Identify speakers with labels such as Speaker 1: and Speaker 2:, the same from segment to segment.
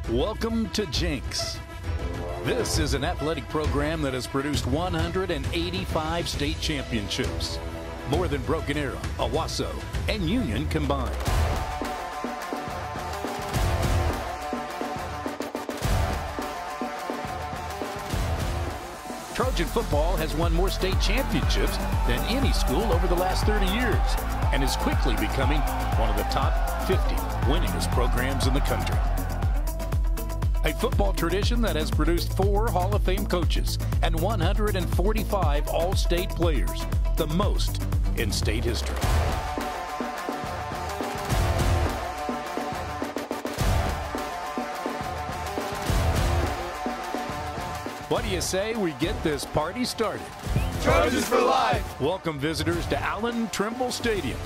Speaker 1: Welcome to Jenks. This is an athletic program that has produced 185 state championships, more than Broken Arrow, Owasso, and Union combined. Trojan football has won more state championships than any school over the last 30 years and is quickly becoming one of the top 50 winningest programs in the country. A football tradition that has produced 4 Hall of Fame coaches and 145 All-State players, the most in state history. What do you say we get this party started?
Speaker 2: Trojans for life!
Speaker 1: Welcome visitors to Allen Trimble Stadium.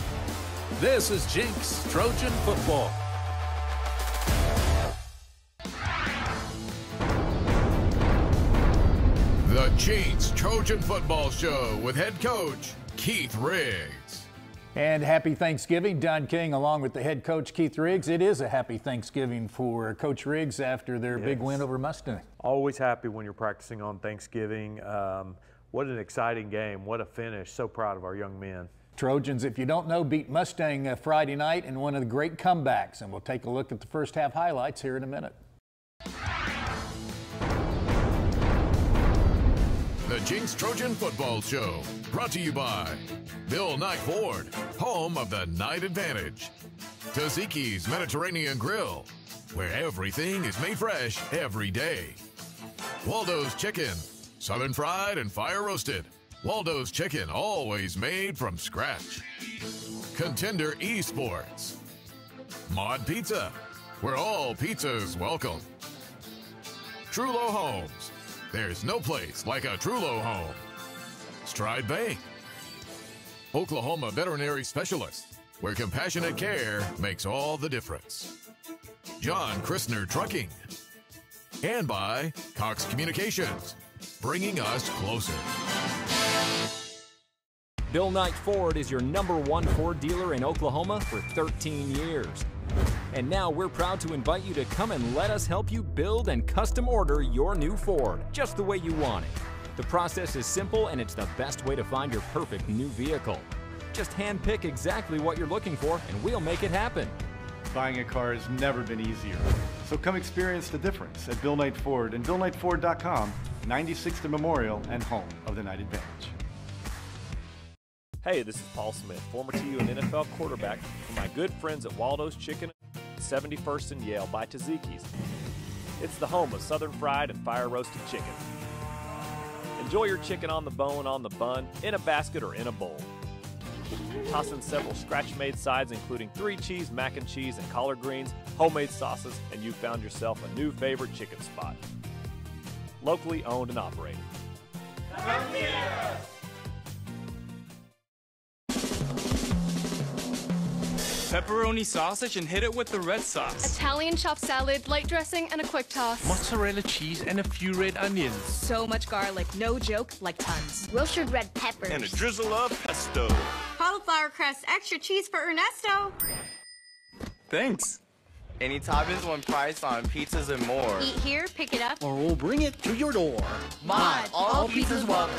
Speaker 1: This is Jenks Trojan football.
Speaker 3: The Jenks Trojan Football Show with head coach Keith Riggs.
Speaker 4: And happy Thanksgiving, Don King, along with the head coach Keith Riggs. It is a happy Thanksgiving for Coach Riggs after their big win over Mustang.
Speaker 5: Always happy when you're practicing on Thanksgiving. What an exciting game. What a finish. So proud of our young men.
Speaker 4: Trojans, if you don't know, beat Mustang Friday night in one of the great comebacks. And we'll take a look at the first half highlights here in a minute.
Speaker 3: The Jenks Trojan Football Show, brought to you by Bill Knight Ford, home of the Night Advantage. Taziki's Mediterranean Grill, where everything is made fresh every day. Waldo's Chicken, southern fried and fire roasted. Waldo's Chicken, always made from scratch. Contender Esports. Mod Pizza, where all pizzas welcome. Trulo Homes. There's no place like a Trulo home. Stride Bank. Oklahoma Veterinary Specialist, where compassionate care makes all the difference. John Christner Trucking. And by Cox Communications, bringing us closer.
Speaker 6: Bill Knight Ford is your #1 Ford dealer in Oklahoma for 13 years. And now we're proud to invite you to come and let us help you build and custom order your new Ford, just the way you want it. The process is simple and it's the best way to find your perfect new vehicle. Just hand pick exactly what you're looking for and we'll make it happen.
Speaker 7: Buying a car has never been easier. So come experience the difference at Bill Knight Ford and BillKnightFord.com, 96th and Memorial and home of the Night Advantage.
Speaker 8: Hey, this is Paul Smith, former TU and NFL quarterback, for my good friends at Waldo's Chicken, 71st and Yale by Taziki's. It's the home of southern fried and fire roasted chicken. Enjoy your chicken on the bone, on the bun, in a basket, or in a bowl. Toss in several scratch-made sides, including 3 cheese, mac and cheese, and collard greens, homemade sauces, and you found yourself a new favorite chicken spot. Locally owned and operated.
Speaker 2: Come here!
Speaker 9: Pepperoni sausage and hit it with the red sauce.
Speaker 10: Italian chopped salad, light dressing, and a quick toss.
Speaker 9: Mozzarella cheese and a few red onions.
Speaker 11: So much garlic, no joke, like tons.
Speaker 12: Roasted red peppers.
Speaker 13: And a drizzle of pesto.
Speaker 14: Cauliflower crust, extra cheese for Ernesto.
Speaker 9: Thanks.
Speaker 15: Any toppings when priced on pizzas and more.
Speaker 14: Eat here, pick it up,
Speaker 16: or we'll bring it to your door.
Speaker 14: Mod, all pizzas welcome.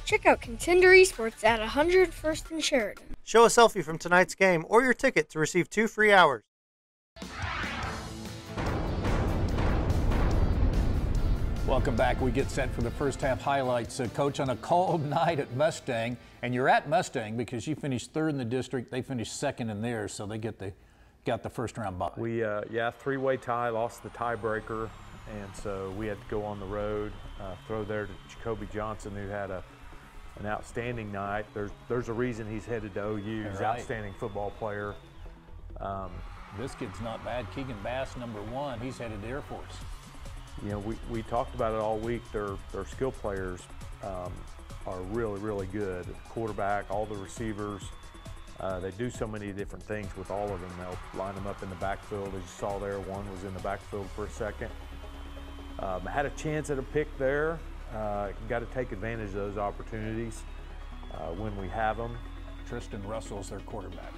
Speaker 17: Check out Contender Esports at 101st and Sheridan.
Speaker 18: Show a selfie from tonight's game or your ticket to receive 2 free hours.
Speaker 4: Welcome back. We get set for the first half highlights. Coach, on a cold night at Mustang, and you're at Mustang because you finished 3rd in the district. They finished 2nd in theirs, so they got the first round bye.
Speaker 5: We, 3-way tie, lost the tiebreaker, and so we had to go on the road, throw there to Jacoby Johnson, who had an outstanding night. There's a reason he's headed to OU. He's an outstanding football player.
Speaker 4: This kid's not bad. Keegan Bass, #1. He's headed to Air Force.
Speaker 5: You know, we talked about it all week. Their skill players are really, really good. Quarterback, all the receivers. They do so many different things with all of them. They'll line them up in the backfield. As you saw there, one was in the backfield for a second. Had a chance at a pick there. Got to take advantage of those opportunities when we have them.
Speaker 4: Tristan Russell's their quarterback.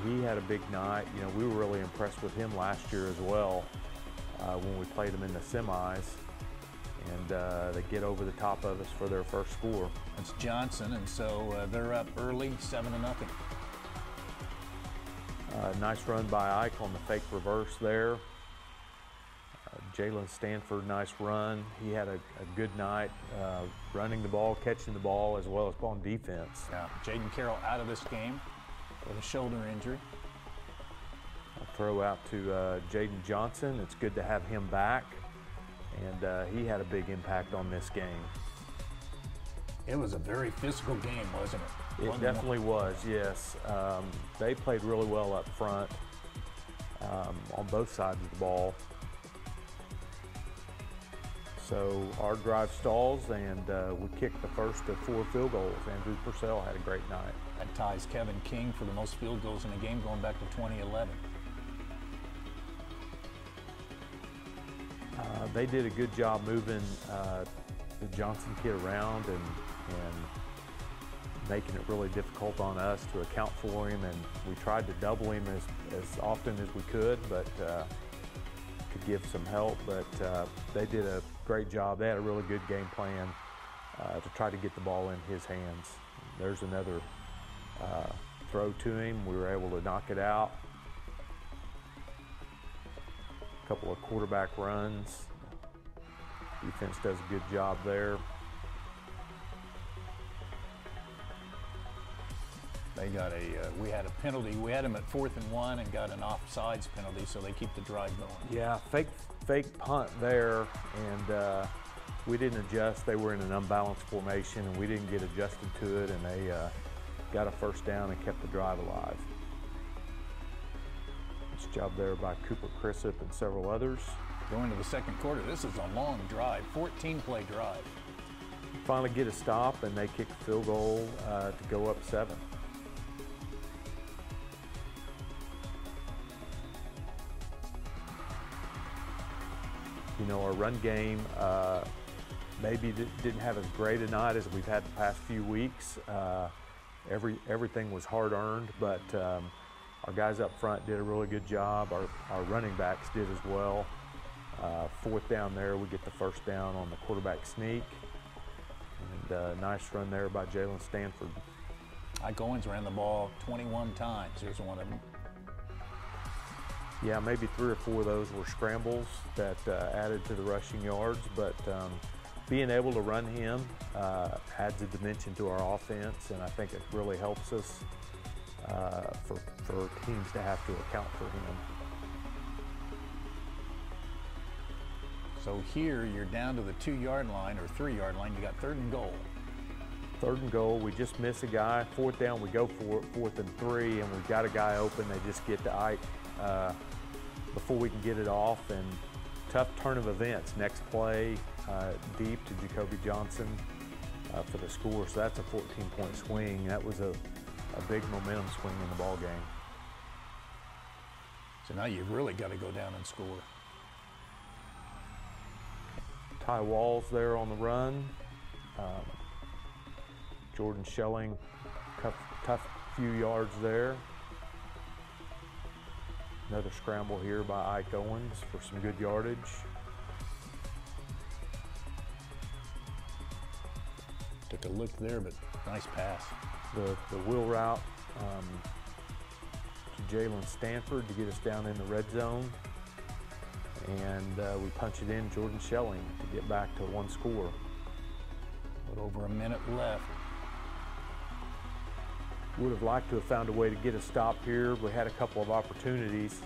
Speaker 5: He had a big night. You know, we were really impressed with him last year as well when we played him in the semis. And they get over the top of us for their first score.
Speaker 4: It's Johnson, and so they're up early, 7-0.
Speaker 5: Nice run by Ike on the fake reverse there. Jalen Stanford, nice run. He had a good night running the ball, catching the ball, as well as on defense.
Speaker 4: Yeah, Jaden Carroll out of this game with a shoulder injury.
Speaker 5: I'll throw out to Jaden Johnson. It's good to have him back. And he had a big impact on this game.
Speaker 4: It was a very physical game, wasn't it?
Speaker 5: It definitely was, yes. They played really well up front on both sides of the ball. So our drive stalls, and we kicked the first of 4 field goals. Andrew Purcell had a great night.
Speaker 4: That ties Kevin King for the most field goals in a game going back to 2011.
Speaker 5: They did a good job moving the Johnson kid around and making it really difficult on us to account for him. And we tried to double him as often as we could, but to give some help. But they did a great job. They had a really good game plan to try to get the ball in his hands. There's another throw to him. We were able to knock it out. A couple of quarterback runs. Defense does a good job there.
Speaker 4: They got we had a penalty. We had them at 4th and 1 and got an offsides penalty, so they keep the drive going.
Speaker 5: Yeah, fake punt there, and we didn't adjust. They were in an unbalanced formation, and we didn't get adjusted to it, and they got a first down and kept the drive alive. Nice job there by Cooper Crisip and several others.
Speaker 4: Going to the second quarter, this is a long drive, 14-play drive.
Speaker 5: Finally get a stop, and they kick a field goal to go up 7. You know, our run game maybe didn't have as great a night as we've had the past few weeks. Everything was hard-earned, but our guys up front did a really good job. Our running backs did as well. 4th down there, we get the first down on the quarterback sneak. And nice run there by Jalen Stanford.
Speaker 4: Ike Owens ran the ball 21 times. Here's one of them.
Speaker 5: Yeah, maybe 3 or 4 of those were scrambles that added to the rushing yards, but being able to run him adds a dimension to our offense, and I think it really helps us for teams to have to account for him.
Speaker 4: So here you're down to the 2-yard line or 3-yard line. You got 3rd and goal.
Speaker 5: 3rd and goal, we just miss a guy. 4th down, we go for it, 4th and 3, and we've got a guy open. They just get to Ike before we can get it off, and tough turn of events. Next play, deep to Jacoby Johnson for the score. So that's a 14-point swing. That was a big momentum swing in the ball game.
Speaker 4: So now you've really got to go down and score.
Speaker 5: Ty Walls there on the run. Jordan Schelling, tough few yards there. Another scramble here by Ike Owens for some good yardage.
Speaker 4: Took a look there, but nice pass.
Speaker 5: The wheel route to Jalen Stanford to get us down in the red zone. And we punch it in Jordan Schelling to get back to 1 score.
Speaker 4: With over a minute left.
Speaker 5: Would have liked to have found a way to get a stop here. We had a couple of opportunities.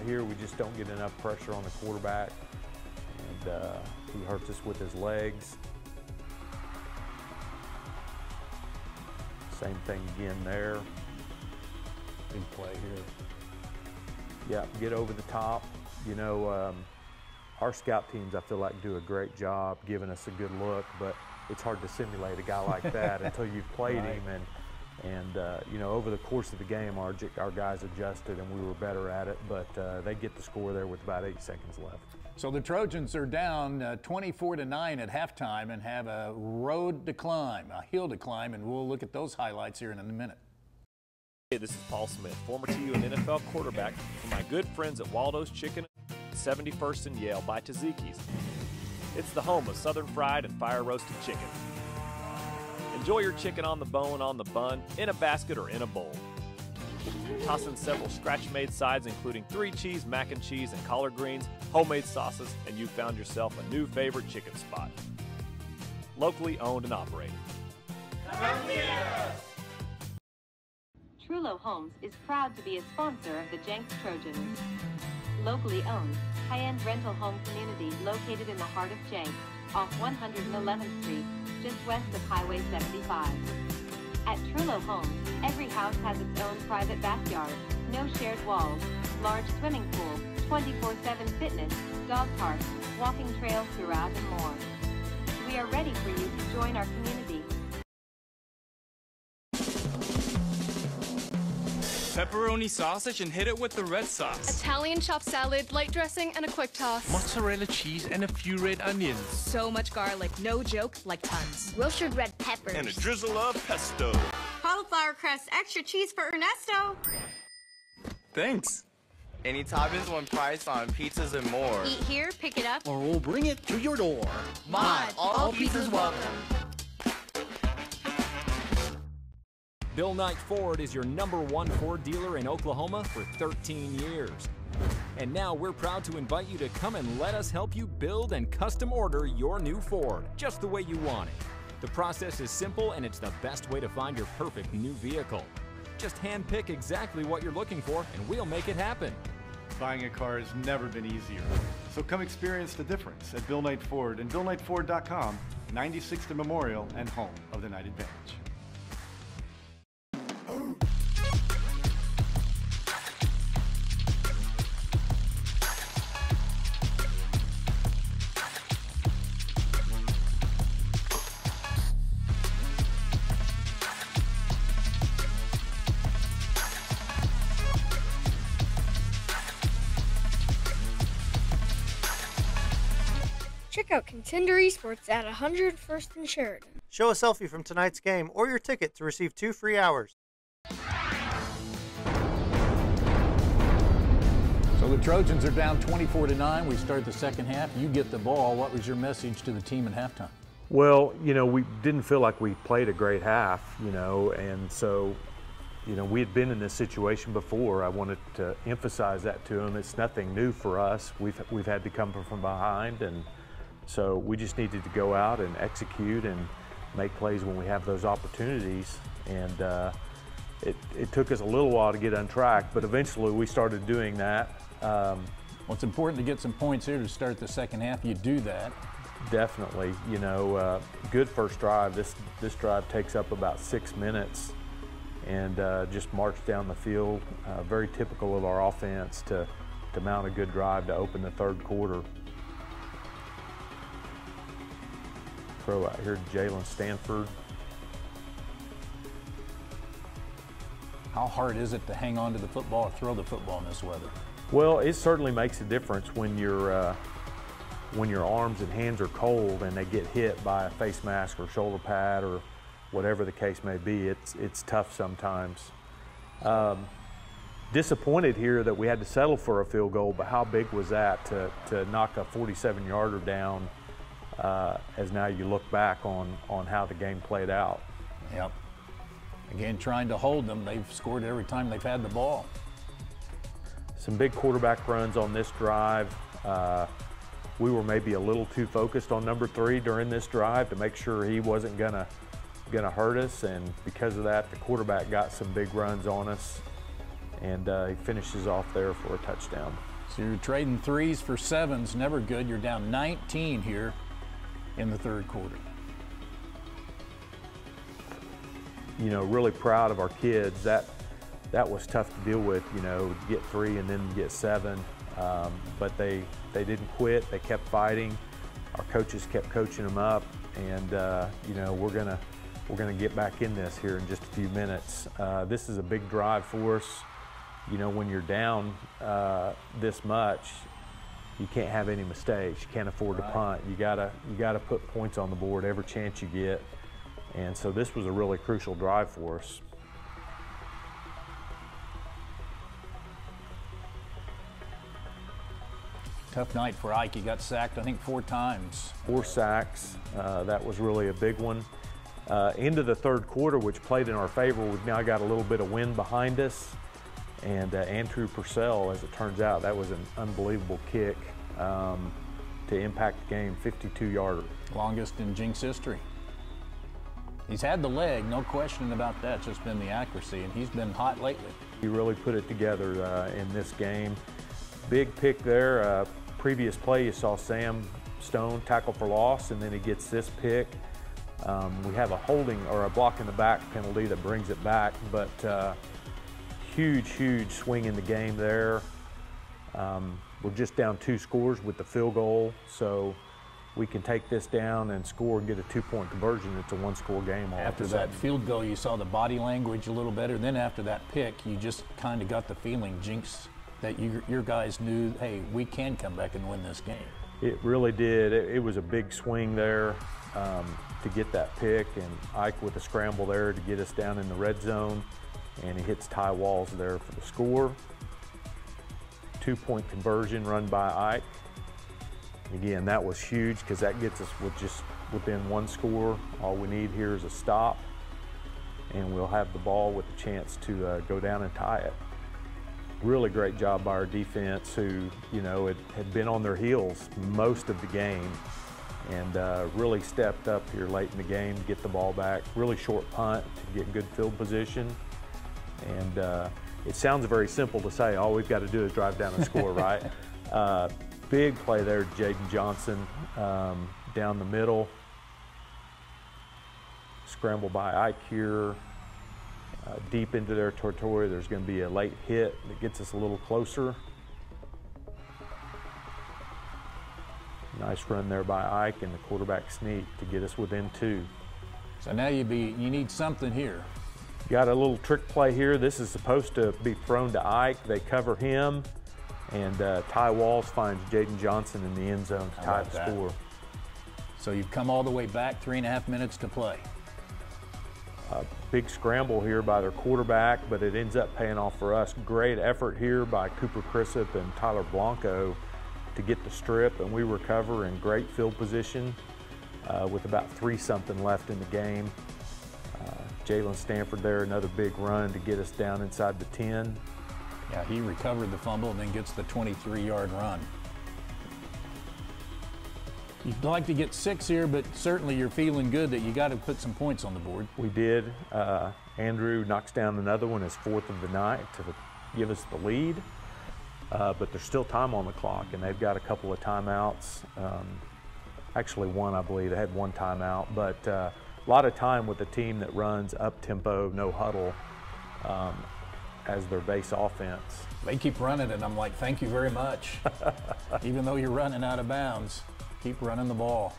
Speaker 5: Here we just don't get enough pressure on the quarterback. And he hurts us with his legs. Same thing again there.
Speaker 4: Big play here.
Speaker 5: Yeah, get over the top. You know, our scout teams, I feel like, do a great job giving us a good look, but it's hard to simulate a guy like that until you've played him. And you know, over the course of the game, our guys adjusted and we were better at it, but they get the score there with about 8 seconds left.
Speaker 4: So the Trojans are down 24-9 at halftime and have a road to climb, a hill to climb, and we'll look at those highlights here in a minute.
Speaker 8: Hey, this is Paul Smith, former TU and NFL quarterback for my good friends at Waldo's Chicken, 71st and Yale by Tzatziki's. It's the home of southern fried and fire roasted chicken. Enjoy your chicken on the bone, on the bun, in a basket, or in a bowl. Toss in several scratch-made sides, including 3-cheese, mac and cheese, and collard greens, homemade sauces, and you've found yourself a new favorite chicken spot. Locally owned and operated.
Speaker 2: Come near us!
Speaker 12: Trullo Homes is proud to be a sponsor of the Jenks Trojans. Locally owned, high-end rental home community located in the heart of Jenks, off 111th Street, just west of Highway 75. At Trullo Homes, every house has its own private backyard, no shared walls, large swimming pool, 24/7 fitness, dog park, walking trails throughout, and more. We are ready for you to join our community.
Speaker 9: Pepperoni sausage and hit it with the red sauce.
Speaker 10: Italian chopped salad, light dressing, and a quick toss.
Speaker 9: Mozzarella cheese and a few red onions.
Speaker 11: So much garlic, no joke, like tons.
Speaker 14: Roasted red peppers.
Speaker 13: And a drizzle of pesto.
Speaker 14: Cauliflower crust, extra cheese for Ernesto.
Speaker 9: Thanks.
Speaker 15: Any toppings, one price on pizzas and more.
Speaker 14: Eat here, pick it up.
Speaker 16: Or we'll bring it to your door.
Speaker 14: Mod, all pizzas welcome.
Speaker 6: Bill Knight Ford is your #1 Ford dealer in Oklahoma for 13 years. And now we're proud to invite you to come and let us help you build and custom order your new Ford, just the way you want it. The process is simple and it's the best way to find your perfect new vehicle. Just hand-pick exactly what you're looking for and we'll make it happen.
Speaker 7: Buying a car has never been easier. So come experience the difference at Bill Knight Ford and BillKnightFord.com, 96th and Memorial and home of the Night Advantage.
Speaker 17: Check out Contender Esports at 101st and Sheridan.
Speaker 18: Show a selfie from tonight's game or your ticket to receive 2 free hours.
Speaker 4: So the Trojans are down 24-9. We start the second half. You get the ball. What was your message to the team at halftime?
Speaker 5: Well, you know, we didn't feel like we played a great half, you know, and so, you know, we had been in this situation before. I wanted to emphasize that to them. It's nothing new for us. We've had to come from behind, and so we just needed to go out and execute and make plays when we have those opportunities. And it took us a little while to get on track, but eventually we started doing that.
Speaker 4: Well, it's important to get some points here to start the second half. You do that.
Speaker 5: Definitely. You know, good first drive. This drive takes up about 6 minutes and just march down the field. Very typical of our offense to mount a good drive to open the third quarter. Throw out here to Jalen Stanford.
Speaker 4: How hard is it to hang on to the football or throw the football in this weather?
Speaker 5: Well, it certainly makes a difference when your arms and hands are cold and they get hit by a face mask or shoulder pad or whatever the case may be. It's tough sometimes. Disappointed here that we had to settle for a field goal, but how big was that to knock a 47-yarder down as now you look back on how the game played out.
Speaker 4: Yep. Again, trying to hold them. They've scored every time they've had the ball.
Speaker 5: Some big quarterback runs on this drive. We were maybe a little too focused on number 3 during this drive to make sure he wasn't gonna hurt us, and because of that, the quarterback got some big runs on us, and he finishes off there for a touchdown.
Speaker 4: So you're trading 3s for 7s, never good. You're down 19 here in the third quarter.
Speaker 5: You know, really proud of our kids. That was tough to deal with, you know, get 3 and then get 7. but they didn't quit. They kept fighting. Our coaches kept coaching them up, and you know, we're gonna get back in this here in just a few minutes. This is a big drive for us. You know, when you're down this much, you can't have any mistakes. You can't afford to punt. You gotta put points on the board every chance you get. And so this was a really crucial drive for us.
Speaker 4: Tough night for Ike. He got sacked, I think, 4 times.
Speaker 5: 4 sacks. That was really a big one. Into the third quarter, which played in our favor, we've now got a little bit of wind behind us. And Andrew Purcell, as it turns out, that was an unbelievable kick to impact the game, 52-yarder.
Speaker 4: Longest in Jenks history. He's had the leg, no question about that. It's just been the accuracy, and he's been hot lately.
Speaker 5: He really put it together in this game. Big pick there. Previous play, you saw Sam Stone tackle for loss, and then he gets this pick. We have a holding or a block in the back penalty that brings it back, but huge swing in the game there. We're just down 2 scores with the field goal, so we can take this down and score and get a 2-point conversion. It's a 1-score game.
Speaker 4: After that field goal, you saw the body language a little better. Then after that pick, you just kind of got the feeling, Jenks, that your guys knew, hey, we can come back and win this game.
Speaker 5: It really did. It was a big swing there to get that pick, and Ike with a scramble there to get us down in the red zone, and he hits Ty Walls there for the score. 2-point conversion run by Ike. Again, that was huge because that gets us just within 1 score. All we need here is a stop, and we'll have the ball with a chance to go down and tie it. Really great job by our defense, who, you know, had been on their heels most of the game, and really stepped up here late in the game to get the ball back. Really short punt to get good field position. And it sounds very simple to say, all we've got to do is drive down and score, right? Big play there, Jaden Johnson down the middle. Scramble by Ike here. Deep into their territory. There's going to be a late hit that gets us a little closer. Nice run there by Ike and the quarterback sneak to get us within 2.
Speaker 4: So now you need something here.
Speaker 5: Got a little trick play here. This is supposed to be thrown to Ike. They cover him, and Ty Walls finds Jaden Johnson in the end zone to tie the score.
Speaker 4: So you've come all the way back, 3.5 minutes to play.
Speaker 5: Big scramble here by their quarterback, but it ends up paying off for us. Great effort here by Cooper Crisip and Tyler Blanco to get the strip, and we recover in great field position with about 3-something left in the game. Jalen Stanford there, another big run to get us down inside the 10.
Speaker 4: Yeah, he recovered the fumble and then gets the 23-yard run. You'd like to get 6 here, but certainly you're feeling good that you got to put some points on the board.
Speaker 5: We did. Andrew knocks down another one, his 4th of the night, to give us the lead. But there's still time on the clock, and they've got a couple of timeouts. Actually, one, I believe. They had 1 timeout, but a lot of time with a team that runs up-tempo, no huddle as their base offense.
Speaker 4: They keep running, and I'm like, thank you very much. Even though you're running out of bounds. Keep running the ball.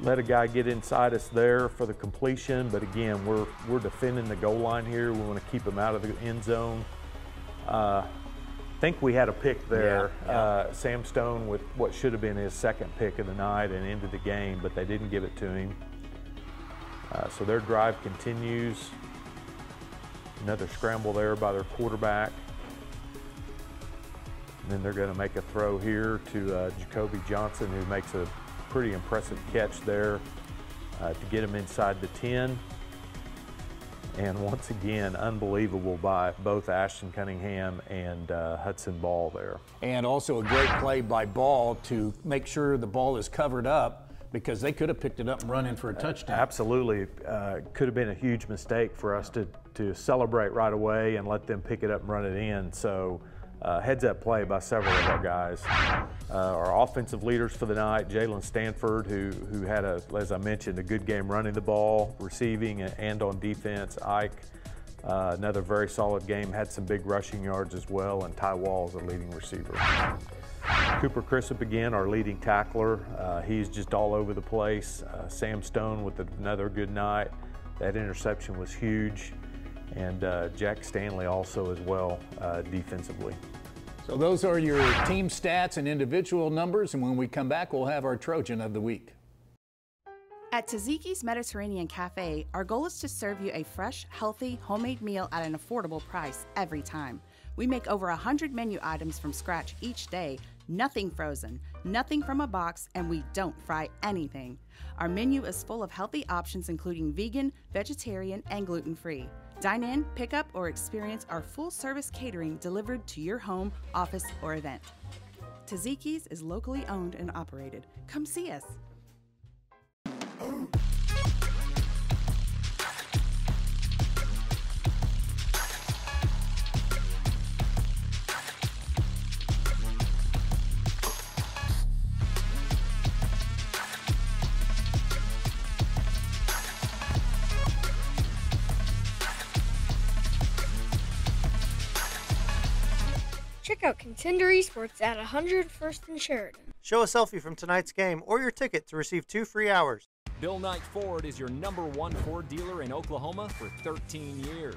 Speaker 5: Let a guy get inside us there for the completion, but again, we're defending the goal line here. We want to keep him out of the end zone. I think we had a pick there.
Speaker 4: Yeah.
Speaker 5: Sam Stone with what should have been his 2nd pick of the night and into the game, but they didn't give it to him. So their drive continues. Another scramble there by their quarterback. And then they're going to make a throw here to Jacoby Johnson, who makes a pretty impressive catch there to get him inside the 10. And once again, unbelievable by both Ashton Cunningham and Hudson Ball there.
Speaker 4: And also a great play by Ball to make sure the ball is covered up, because they could have picked it up and run in for a touchdown.
Speaker 5: Absolutely. Could have been a huge mistake for us to celebrate right away and let them pick it up and run it in. So heads-up play by several of our guys. Our offensive leaders for the night, Jalen Stanford, who had, as I mentioned, a good game running the ball, receiving, and on defense. Ike Another very solid game, had some big rushing yards as well, and Ty Wall's our leading receiver. Cooper Crisp again, our leading tackler. He's just all over the place. Sam Stone with another good night. That interception was huge. And Jack Stanley also as well defensively.
Speaker 4: So those are your team stats and individual numbers, and when we come back, we'll have our Trojan of the week.
Speaker 13: At Tzatziki's Mediterranean Cafe, our goal is to serve you a fresh, healthy, homemade meal at an affordable price every time. We make over 100 menu items from scratch each day, nothing frozen, nothing from a box, and we don't fry anything. Our menu is full of healthy options including vegan, vegetarian, and gluten-free. Dine in, pick up, or experience our full-service catering delivered to your home, office, or event. Tzatziki's is locally owned and operated. Come see us.
Speaker 17: Check out Contender Esports at 101st and Sheridan.
Speaker 18: Show a selfie from tonight's game or your ticket to receive 2 free hours.
Speaker 6: Bill Knight Ford is your #1 Ford dealer in Oklahoma for 13 years.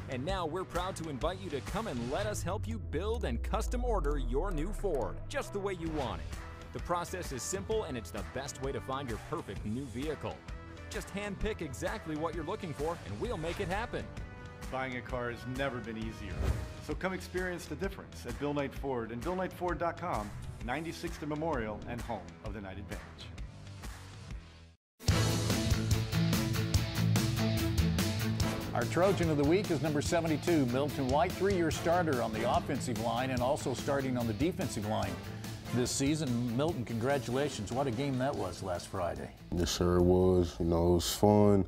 Speaker 6: And now we're proud to invite you to come and let us help you build and custom order your new Ford, just the way you want it. The process is simple and it's the best way to find your perfect new vehicle. Just hand-pick exactly what you're looking for and we'll make it happen.
Speaker 7: Buying a car has never been easier. So come experience the difference at Bill Knight Ford and BillKnightFord.com, 96th and Memorial and home of the Night Advantage.
Speaker 4: Our Trojan of the week is number 72, Milton White, 3-year starter on the offensive line and also starting on the defensive line this season. Milton, congratulations. What a game that was last Friday.
Speaker 16: Yes, sir, it was. You know, it was fun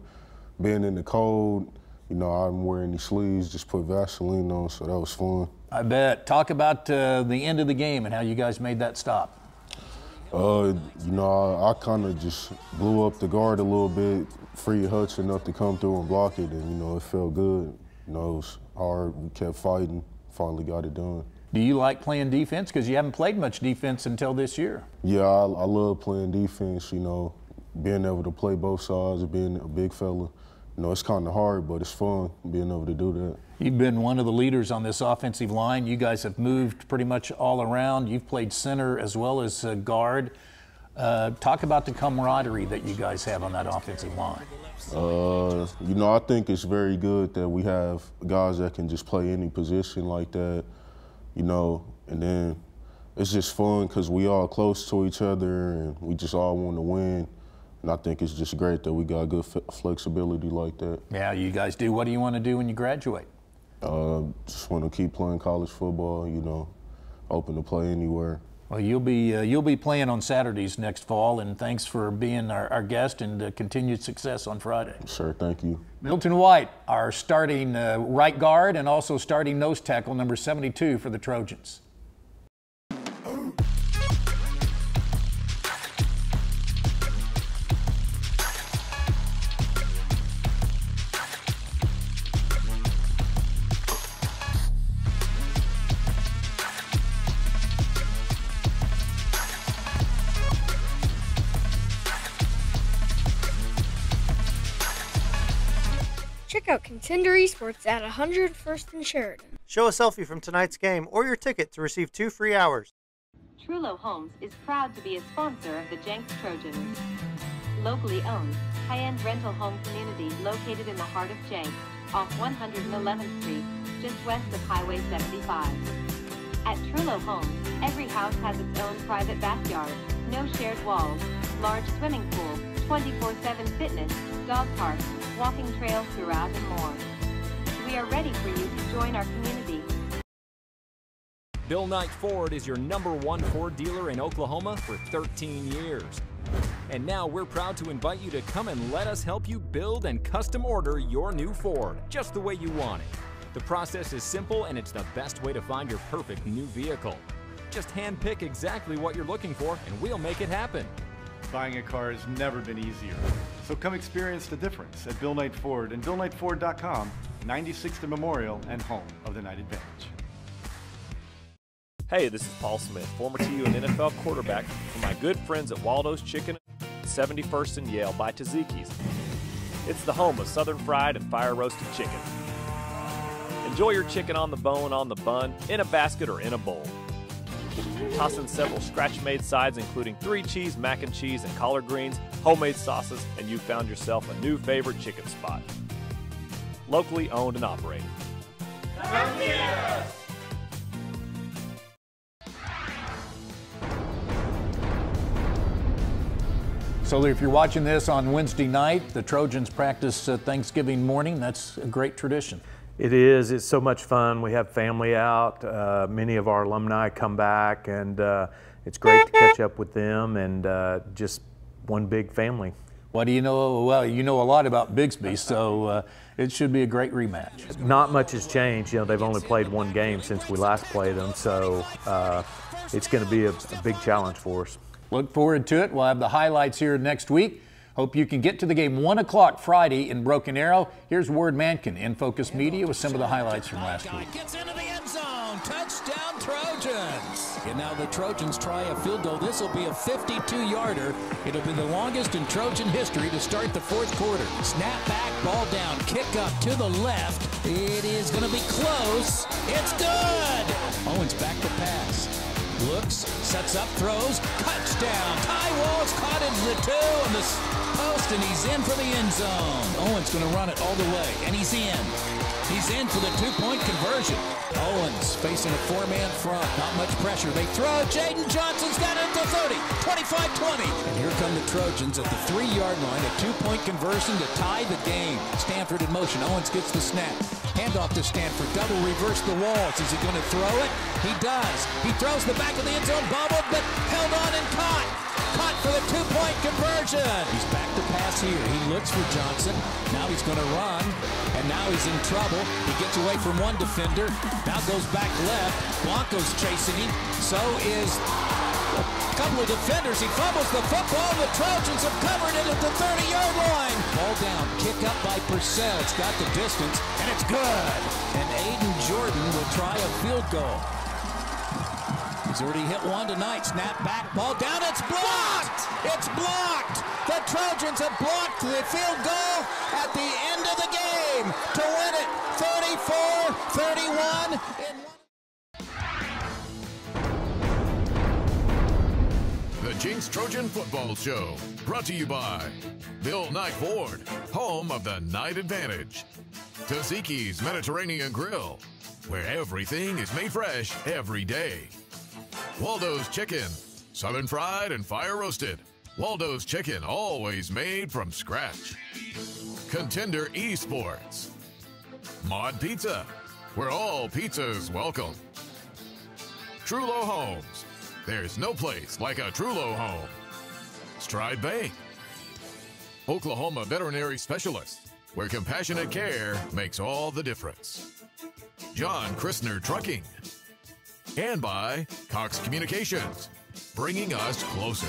Speaker 16: being in the cold. You know, I didn't wear any sleeves, just put Vaseline on, so that was fun.
Speaker 4: I bet. Talk about the end of the game and how you guys made that stop.
Speaker 16: You know, I kind of just blew up the guard a little bit, freed Hutch enough to come through and block it, and, you know, it felt good. You know, it was hard. We kept fighting, finally got it done.
Speaker 4: Do you like playing defense? Because you haven't played much defense until this year.
Speaker 16: Yeah, I love playing defense, you know, being able to play both sides, being a big fella. You know, it's kind of hard, but it's fun being able to do that.
Speaker 4: You've been one of the leaders on this offensive line. You guys have moved pretty much all around. You've played center as well as guard. Talk about the camaraderie that you guys have on that offensive line.
Speaker 16: You know, I think it's very good that we have guys that can just play any position like that, you know, and then it's just fun because we all close to each other and we just all want to win. And I think it's just great that we got good flexibility like that.
Speaker 4: Yeah, you guys do. What do you want to do when you graduate?
Speaker 16: Just want to keep playing college football, you know, open to play anywhere.
Speaker 4: Well, you'll be playing on Saturdays next fall, and thanks for being our guest and continued success on Friday.
Speaker 16: Sure, thank you.
Speaker 4: Milton White, our starting right guard and also starting nose tackle, number 72 for the Trojans.
Speaker 17: Check out Contender Esports at 101st and Sheridan.
Speaker 18: Show a selfie from tonight's game or your ticket to receive 2 free hours.
Speaker 12: Trullo Homes is proud to be a sponsor of the Jenks Trojans. Locally owned, high-end rental home community located in the heart of Jenks, off 111th Street, just west of Highway 75. At Trullo Homes, every house has its own private backyard, no shared walls, large swimming pool, 24/7 fitness, dog park, walking trails throughout, and more. We are ready for you to join our community.
Speaker 6: Bill Knight Ford is your #1 Ford dealer in Oklahoma for 13 years. And now we're proud to invite you to come and let us help you build and custom order your new Ford, just the way you want it. The process is simple and it's the best way to find your perfect new vehicle. Just hand-pick exactly what you're looking for and we'll make it happen.
Speaker 7: Buying a car has never been easier. So come experience the difference at Bill Knight Ford and BillKnightFord.com, 96th and Memorial and home of the Night Advantage.
Speaker 8: Hey, this is Paul Smith, former TU and NFL quarterback, for my good friends at Waldo's Chicken, 71st and Yale by Tzatziki's. It's the home of southern fried and fire roasted chicken. Enjoy your chicken on the bone, on the bun, in a basket, or in a bowl. Toss in several scratch-made sides, including 3 cheese, mac and cheese, and collard greens, homemade sauces, and you've found yourself a new favorite chicken spot. Locally owned and operated.
Speaker 2: Come see us!
Speaker 4: So if you're watching this on Wednesday night, the Trojans practice Thanksgiving morning. That's a great tradition.
Speaker 5: It is. It's so much fun. We have family out. Many of our alumni come back, and it's great to catch up with them, and just one big family.
Speaker 4: What do you know? Well, you know a lot about Bixby, so it should be a great rematch.
Speaker 5: Not much has changed. You know, they've only played 1 game since we last played them, so it's going to be a big challenge for us.
Speaker 4: Look forward to it. We'll have the highlights here next week. Hope you can get to the game 1 o'clock Friday in Broken Arrow. Here's Ward Mankin in Focus Media with some of the highlights from last week.
Speaker 1: Gets into the end zone. Touchdown Trojans. And now the Trojans try a field goal. This will be a 52-yarder. It'll be the longest in Trojan history to start the 4th quarter. Snap back, ball down, kick up to the left. It is going to be close. It's good. Owens back to pass. Looks, sets up, throws, touchdown. Ty Walls caught into the 2 on the post, and he's in for the end zone. Owens going to run it all the way, and he's in. He's in for the 2-point conversion. Owens facing a 4-man front. Not much pressure. They throw. Jaden Johnson's got it at the 30, 25-20. And here come the Trojans at the 3-yard line. A 2-point conversion to tie the game. Stanford in motion. Owens gets the snap. Handoff to Stanford. Double reverse the Walls. Is he going to throw it? He does. He throws the back of the end zone, bobbled, but held on and caught. Caught for the 2-point conversion. He's back to pass here. He looks for Johnson. Now he's going to run, and now he's in trouble. He gets away from one defender. Now goes back left. Blanco's chasing him. So is a couple of defenders. He fumbles the football. The Trojans have covered it at the 30-yard line. Ball down. Kick up by Purcell. It's got the distance, and it's good. And Aiden Jordan will try a field goal. He's already hit one tonight. Snap back, ball down. It's blocked! It's blocked! The Trojans have blocked the field goal at the end of the game to win it 34-31.
Speaker 3: The Jenks Trojan Football Show, brought to you by Bill Knight Ford, home of the Night Advantage. Tzatziki's Mediterranean Grill, where everything is made fresh every day. Waldo's Chicken, southern fried and fire roasted. Waldo's Chicken, always made from scratch. Contender Esports. Mod Pizza, where all pizzas welcome. Trulo Homes, there's no place like a Trulo home. Stride Bank. Oklahoma Veterinary Specialists, where compassionate care makes all the difference. John Christner Trucking. And by Cox Communications, bringing us closer.